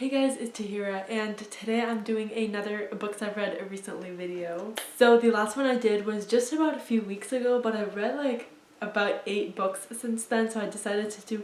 Hey guys, it's Tahira, and today I'm doing another books I've read recently video. So the last one I did was just about a few weeks ago, but I've read like about 8 books since then, so I decided to do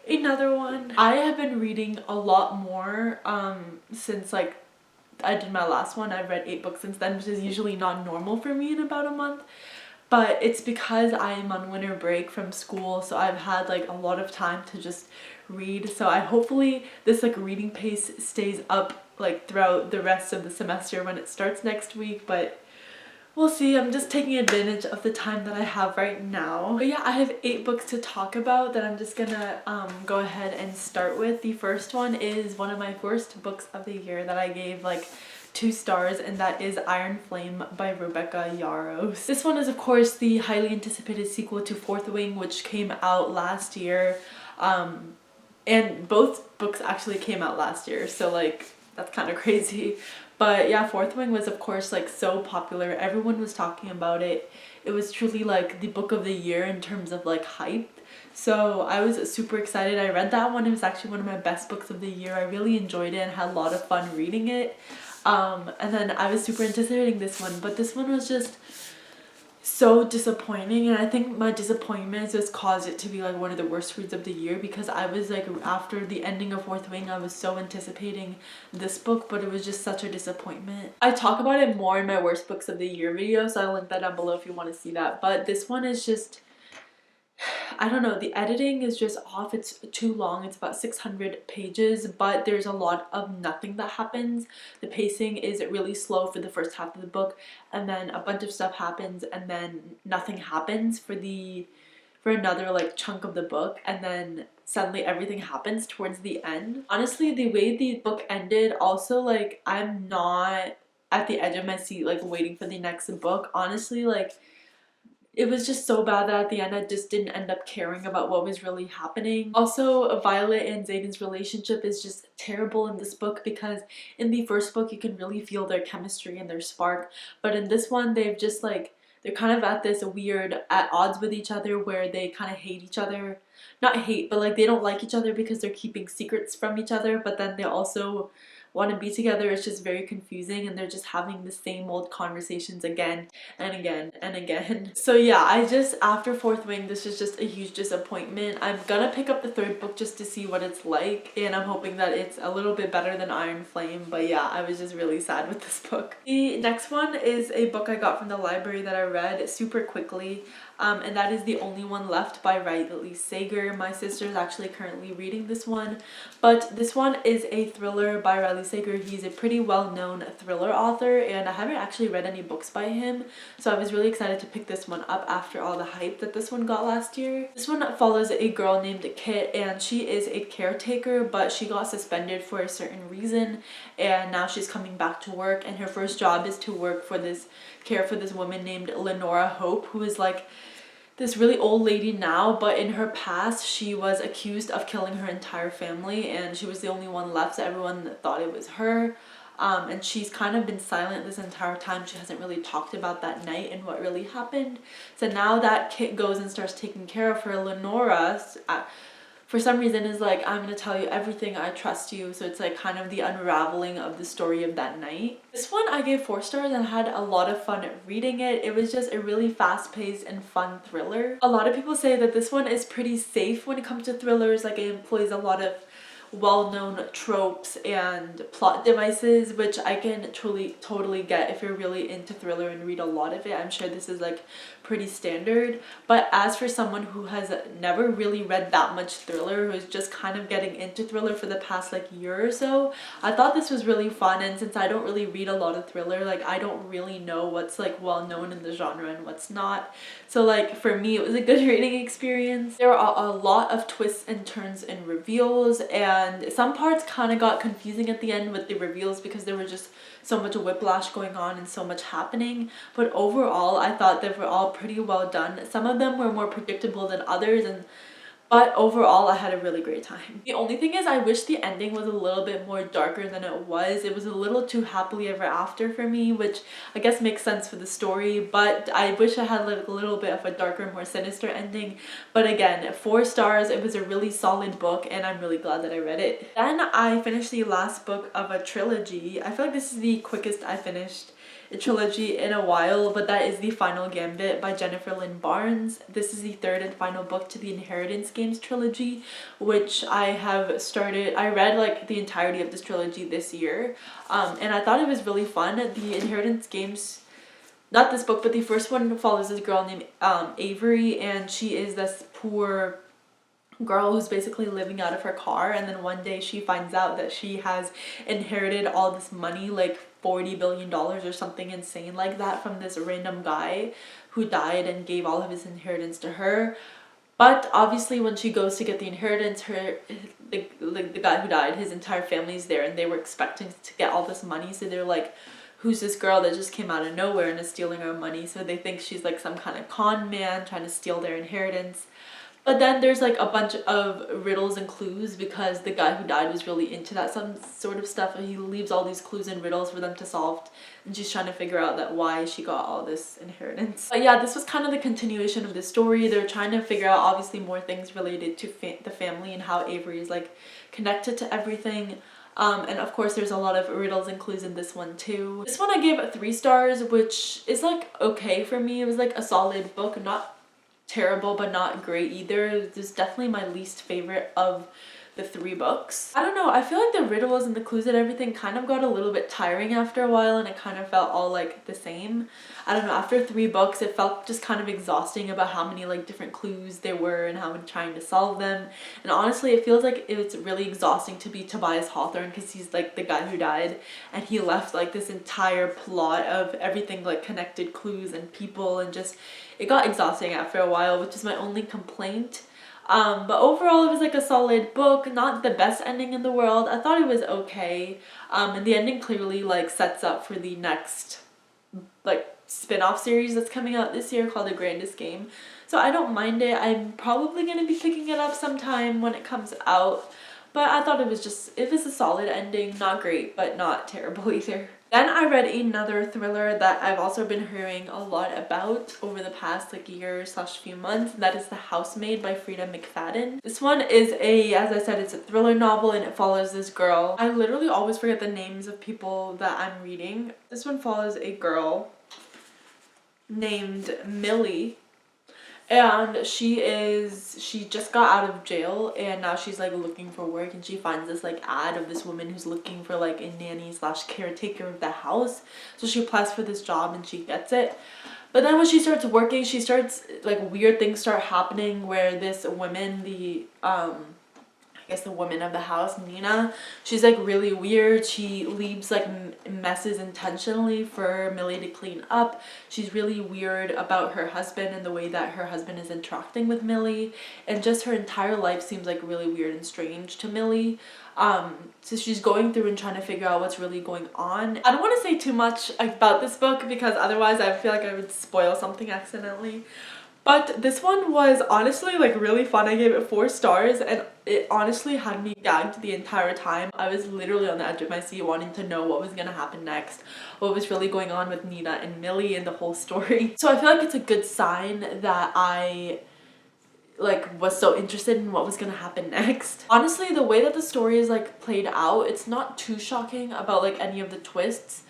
another one. I have been reading a lot more since like I did my last one. I've read 8 books since then, which is usually not normal for me in about a month. But it's because I am on winter break from school, so I've had like a lot of time to just read. So I hopefully this like reading pace stays up like throughout the rest of the semester when it starts next week, but we'll see. I'm just taking advantage of the time that I have right now. But yeah, I have 8 books to talk about that I'm just gonna go ahead and start with. The first one is one of my first books of the year that I gave like 2 stars, and that is Iron Flame by Rebecca Yarros. This one is of course the highly anticipated sequel to Fourth Wing, which came out last year. And both books actually came out last year, so like that's kind of crazy. But yeah, Fourth Wing was of course like so popular. Everyone was talking about it. It was truly like the book of the year in terms of like hype. So I was super excited. I read that one. It was actually one of my best books of the year. I really enjoyed it and had a lot of fun reading it. And then I was super anticipating this one, but this one was just so disappointing, and I think my disappointment just caused it to be like one of the worst reads of the year, because I was like, after the ending of Fourth Wing, I was so anticipating this book, but it was just such a disappointment. I talk about it more in my worst books of the year video, so I'll link that down below if you want to see that. But this one is just, I don't know, the editing is just off. It's too long. It's about 600 pages, but there's a lot of nothing that happens. The pacing is really slow for the first half of the book, and then a bunch of stuff happens, and then nothing happens for another like chunk of the book, and then suddenly everything happens towards the end. Honestly, the way the book ended, also like I'm not at the edge of my seat like waiting for the next book. Honestly, like it was just so bad that at the end I just didn't end up caring about what was really happening. Also, Violet and Xaden's relationship is just terrible in this book, because in the first book you can really feel their chemistry and their spark, but in this one they've just like, they're kind of at this weird, at odds with each other, where they kind of hate each other. Not hate, but like they don't like each other because they're keeping secrets from each other, but then they also want to be together. It's just very confusing, and they're just having the same old conversations again and again and again. So yeah, I just, after Fourth Wing, this is just a huge disappointment. I'm gonna pick up the 3rd book just to see what it's like, and I'm hoping that it's a little bit better than Iron Flame. But yeah, I was just really sad with this book. The next one is a book I got from the library that I read super quickly, and that is The Only One Left by Riley Sager. My sister is actually currently reading this one, but this one is a thriller by Riley Sager. He's a pretty well-known thriller author, and I haven't actually read any books by him, so I was really excited to pick this one up after all the hype that this one got last year. This one follows a girl named Kit, and she is a caretaker, but she got suspended for a certain reason, and now she's coming back to work, and her first job is to work for this, care for this woman named Lenora Hope, who is like this really old lady now, but in her past she was accused of killing her entire family, and she was the only one left, so everyone thought it was her. And she's kind of been silent this entire time. She hasn't really talked about that night and what really happened. So now that Kit goes and starts taking care of her, Lenora for some reason is like, I'm gonna tell you everything, I trust you. So it's like kind of the unraveling of the story of that night. This one I gave 4 stars and had a lot of fun reading it. It was just a really fast-paced and fun thriller. A lot of people say that this one is pretty safe when it comes to thrillers, like it employs a lot of well-known tropes and plot devices, which I can totally get if you're really into thriller and read a lot of it. I'm sure this is like pretty standard, but as for someone who has never really read that much thriller, who's just kind of getting into thriller for the past like year or so, I thought this was really fun. And since I don't really read a lot of thriller, like I don't really know what's like well known in the genre and what's not, so like for me it was a good reading experience. There are a lot of twists and turns and reveals, and some parts kind of got confusing at the end with the reveals because there was just so much whiplash going on and so much happening. But overall I thought they were all pretty well done. Some of them were more predictable than others, But overall, I had a really great time. The only thing is I wish the ending was a little bit more darker than it was. It was a little too happily ever after for me, which I guess makes sense for the story, but I wish I had like a little bit of a darker, more sinister ending. But again, 4 stars. It was a really solid book and I'm really glad that I read it. Then I finished the last book of a trilogy. I feel like this is the quickest I finished a trilogy in a while, but that is the Final Gambit by Jennifer Lynn Barnes. This is the 3rd and final book to the Inheritance Games trilogy, which I have started. I read like the entirety of this trilogy this year, and I thought it was really fun. The Inheritance Games, not this book, but the first one follows this girl named Avery, and she is this poor girl who's basically living out of her car, and then one day she finds out that she has inherited all this money, like $40 billion or something insane like that, from this random guy who died and gave all of his inheritance to her. But obviously when she goes to get the inheritance, the guy who died, his entire family's there, and they were expecting to get all this money, so they're like, who's this girl that just came out of nowhere and is stealing our money? So they think she's like some kind of con man trying to steal their inheritance. But then there's like a bunch of riddles and clues because the guy who died was really into that some sort of stuff, and he leaves all these clues and riddles for them to solve, and she's trying to figure out that why she got all this inheritance. But yeah, this was kind of the continuation of the story. They're trying to figure out obviously more things related to the family and how Avery is like connected to everything. And of course there's a lot of riddles and clues in this one too. This one I gave 3 stars, which is like okay for me. It was like a solid book, not terrible but not great either. This is definitely my least favorite of the 3 books. I don't know, I feel like the riddles and the clues and everything kind of got a little bit tiring after a while, and it kind of felt all like the same. I don't know, after 3 books it felt just kind of exhausting about how many like different clues there were and how I'm trying to solve them. And honestly it feels like it's really exhausting to be Tobias Hawthorne, because he's like the guy who died and he left like this entire plot of everything like connected clues and people, and just it got exhausting after a while, which is my only complaint. But overall it was like a solid book, not the best ending in the world. I thought it was okay, and the ending clearly like sets up for the next like spin-off series that's coming out this year called The Grandest Game, so I don't mind it. I'm probably gonna be picking it up sometime when it comes out, but I thought it was a solid ending. Not great but not terrible either. Then I read another thriller that I've also been hearing a lot about over the past like year/few months, and that is The Housemaid by Frida McFadden. This one is as I said, it's a thriller novel, and it follows this girl. I literally always forget the names of people that I'm reading. This one follows a girl named Millie, and she just got out of jail, and now she's like looking for work, and she finds this like ad of this woman who's looking for like a nanny / caretaker of the house. So she applies for this job and she gets it. But then when she starts working, she starts like weird things start happening where this woman, I guess the woman of the house, Nina, she's like really weird. She leaves like messes intentionally for Millie to clean up. She's really weird about her husband and the way that her husband is interacting with Millie, and just her entire life seems like really weird and strange to Millie. So she's going through and trying to figure out what's really going on. I don't want to say too much about this book because otherwise I feel like I would spoil something accidentally. But this one was honestly like really fun. I gave it 4 stars, and it honestly had me gagged the entire time. I was literally on the edge of my seat wanting to know what was gonna happen next, what was really going on with Nina and Millie and the whole story. So I feel like it's a good sign that I like was so interested in what was gonna happen next. Honestly, the way that the story is like played out, it's not too shocking about like any of the twists.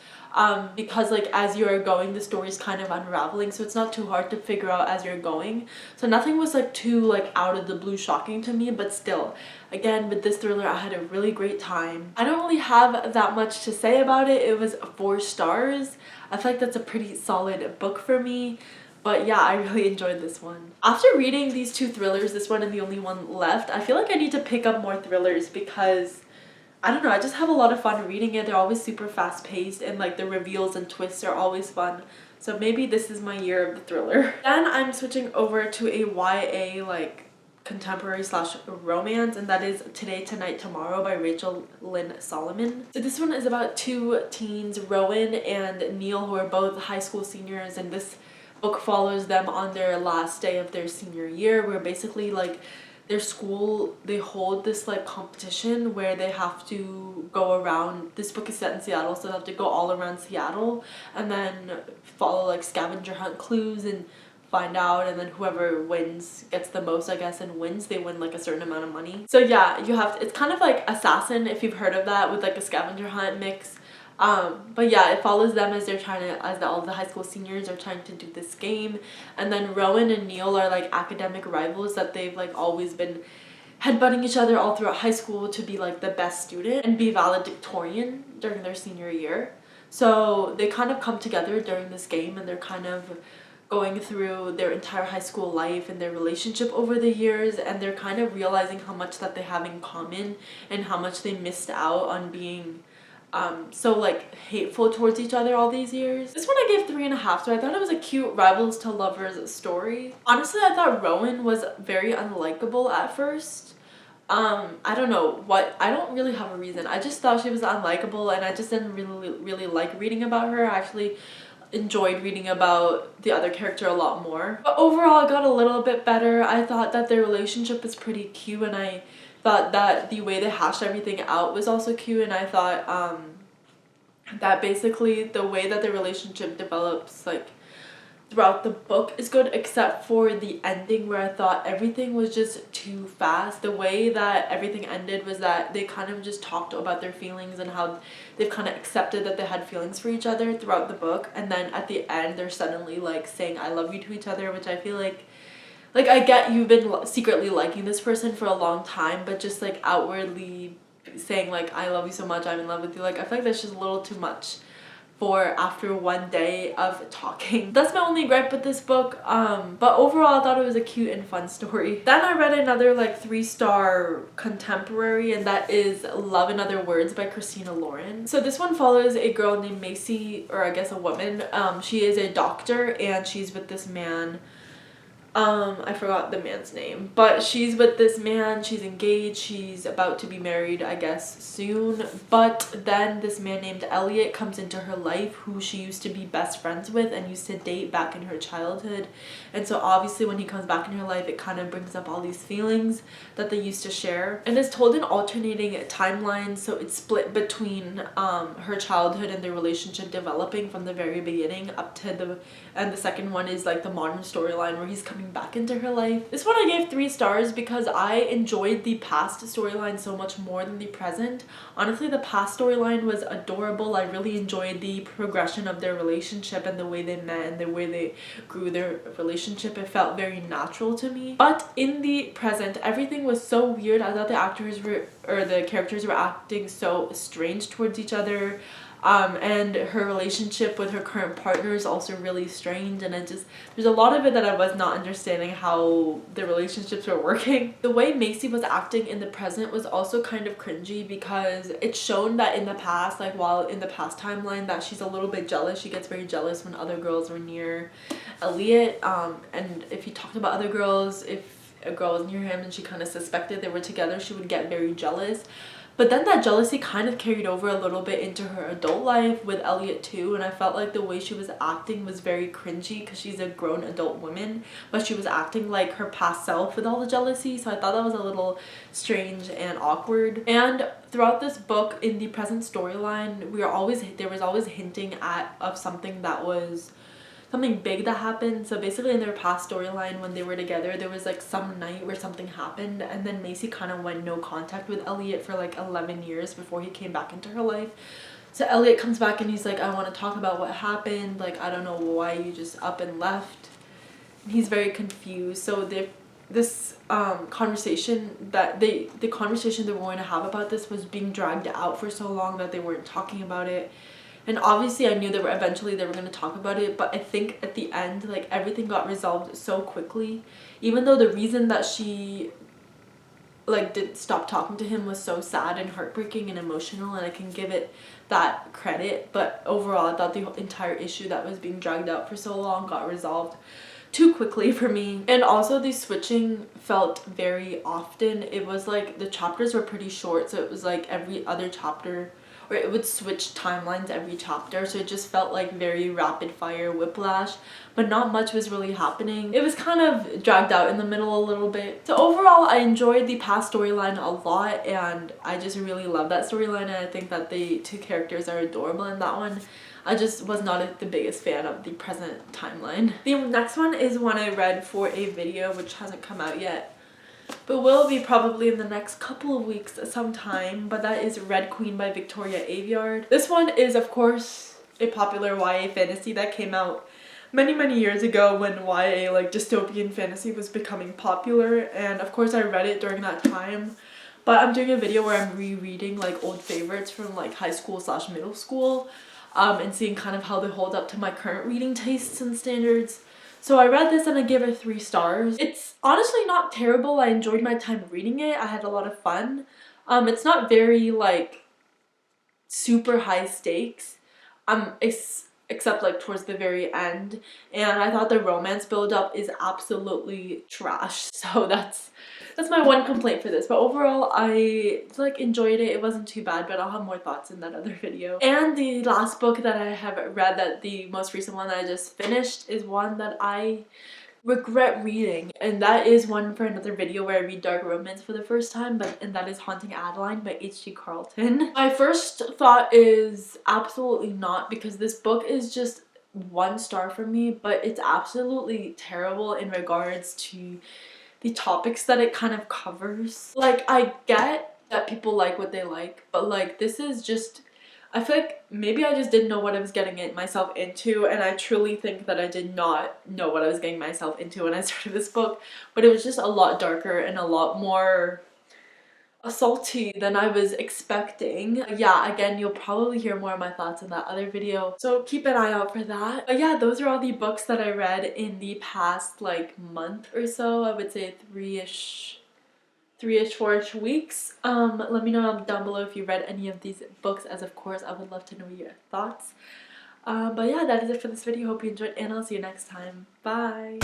Because like as you're going, the story's kind of unraveling, so it's not too hard to figure out as you're going. So nothing was like too like out of the blue shocking to me, but still, again, with this thriller I had a really great time. I don't really have that much to say about it. It was 4 stars. I feel like that's a pretty solid book for me. But yeah, I really enjoyed this one. After reading these 2 thrillers, this one and the only one left, I feel like I need to pick up more thrillers because I don't know, I just have a lot of fun reading it. They're always super fast paced, and like the reveals and twists are always fun. So maybe this is my year of the thriller. Then I'm switching over to a YA like contemporary / romance, and that is Today, Tonight, Tomorrow by Rachel Lynn Solomon. So this one is about 2 teens, Rowan and Neil, who are both high school seniors, and this book follows them on their last day of their senior year, where basically like their school, they hold this like competition where they have to go around. This book is set in Seattle, so they have to go all around Seattle and then follow like scavenger hunt clues and find out, and then whoever wins gets the most, I guess, and wins, they win like a certain amount of money. So yeah, you have to, it's kind of like Assassin, if you've heard of that, with like a scavenger hunt mix. But yeah, it follows them as they're trying to, all the high school seniors are trying to do this game. And then Rowan and Neil are like academic rivals that they've like always been headbutting each other all throughout high school to be like the best student and be valedictorian during their senior year. So they kind of come together during this game, and they're kind of going through their entire high school life and their relationship over the years, and they're kind of realizing how much that they have in common and how much they missed out on being so like hateful towards each other all these years. This one I gave 3.5, so I thought it was a cute rivals to lovers story. Honestly, I thought Rowan was very unlikable at first. I don't know what, I don't really have a reason. I just thought she was unlikable, and I just didn't really like reading about her. I actually enjoyed reading about the other character a lot more. But overall, it got a little bit better. I thought that their relationship was pretty cute, and I thought that the way they hashed everything out was also cute, and I thought that basically the way that the relationship develops like throughout the book is good, except for the ending, where I thought everything was just too fast. The way that everything ended was that they kind of just talked about their feelings and how they've kind of accepted that they had feelings for each other throughout the book, and then at the end they're suddenly like saying I love you to each other, which I feel like I get you've been secretly liking this person for a long time, but just like outwardly saying like I love you so much, I'm in love with you, like I feel like that's just a little too much for after one day of talking. That's my only gripe with this book, but overall I thought it was a cute and fun story. Then I read another like 3-star contemporary, and that is Love in Other Words by Christina Lauren. So this one follows a girl named Macy, or I guess a woman. She is a doctor, and she's with this man. I forgot the man's name, but she's with this man, she's engaged, she's about to be married, I guess, soon, but then this man named Elliot comes into her life, who she used to be best friends with and used to date back in her childhood, and so obviously when he comes back in her life, it kind of brings up all these feelings that they used to share, and it's told in alternating timelines, so it's split between her childhood and their relationship developing from the very beginning up to the second one is like the modern storyline where he's coming back into her life. This one I gave 3 stars because I enjoyed the past storyline so much more than the present. Honestly, the past storyline was adorable. I really enjoyed the progression of their relationship and the way they met and the way they grew their relationship. It felt very natural to me. But in the present, everything was so weird. I thought the characters were acting so strange towards each other. And her relationship with her current partner is also really strange, and there's a lot of it that I was not understanding how the relationships were working. The way Macy was acting in the present was also kind of cringy, because it's shown that in the past, like while in the past timeline, that she's a little bit jealous. She gets very jealous when other girls were near Elliot, and if he talked about other girls, if a girl was near him and she kind of suspected they were together, she would get very jealous. But then that jealousy kind of carried over a little bit into her adult life with Elliot too, and I felt like the way she was acting was very cringy, because she's a grown adult woman, but she was acting like her past self with all the jealousy, so I thought that was a little strange and awkward. And throughout this book, in the present storyline, there was always hinting of something that was something big that happened. So basically in their past storyline, when they were together, there was like some night where something happened, and then Macy kind of went no contact with Elliot for like 11 years before he came back into her life. So Elliot comes back and he's like, I want to talk about what happened, like I don't know why you just up and left. And he's very confused. So this conversation they were going to have about this was being dragged out for so long that they weren't talking about it. And obviously I knew eventually they were going to talk about it, but I think at the end, like, everything got resolved so quickly. Even though the reason that she like did stop talking to him was so sad and heartbreaking and emotional, and I can give it that credit, but overall I thought the entire issue that was being dragged out for so long got resolved too quickly for me. And also the switching felt very often. It was like the chapters were pretty short, so it was like every other chapter, where it would switch timelines every chapter, so it just felt like very rapid fire whiplash, but not much was really happening. It was kind of dragged out in the middle a little bit. So overall, I enjoyed the past storyline a lot, and I just really love that storyline, and I think that the two characters are adorable in that one. I just was not the biggest fan of the present timeline. The next one is one I read for a video, which hasn't come out yet, but will be probably in the next couple of weeks sometime, but that is Red Queen by Victoria Aveyard. This one is, of course, a popular YA fantasy that came out many years ago when YA, like dystopian fantasy, was becoming popular, and of course I read it during that time. But I'm doing a video where I'm rereading like old favorites from like high school / middle school, and seeing kind of how they hold up to my current reading tastes and standards. So I read this and I gave it 3 stars. It's honestly not terrible. I enjoyed my time reading it. I had a lot of fun. It's not very like super high stakes, except like towards the very end, and I thought the romance build-up is absolutely trash. So that's my one complaint for this, but overall I like enjoyed it. It wasn't too bad, but I'll have more thoughts in that other video. And the last book that I have read, that the most recent one that I just finished, is one that I regret reading, and that is one for another video where I read dark romance for the first time, and that is Haunting Adeline by H.G. Carlton. My first thought is absolutely not, because this book is just 1 star for me, but it's absolutely terrible in regards to the topics that it kind of covers. Like, I get that people like what they like, but like this is just, I feel like maybe I just didn't know what I was getting myself into, and I truly think that I did not know what I was getting myself into when I started this book, but it was just a lot darker and a lot more assaulty than I was expecting. Yeah, again, you'll probably hear more of my thoughts in that other video, so keep an eye out for that. But yeah, those are all the books that I read in the past like month or so. I would say 3-ish, 4-ish weeks. Let me know down below if you read any of these books, as of course I would love to know your thoughts. But yeah, that is it for this video. Hope you enjoyed, and I'll see you next time. Bye!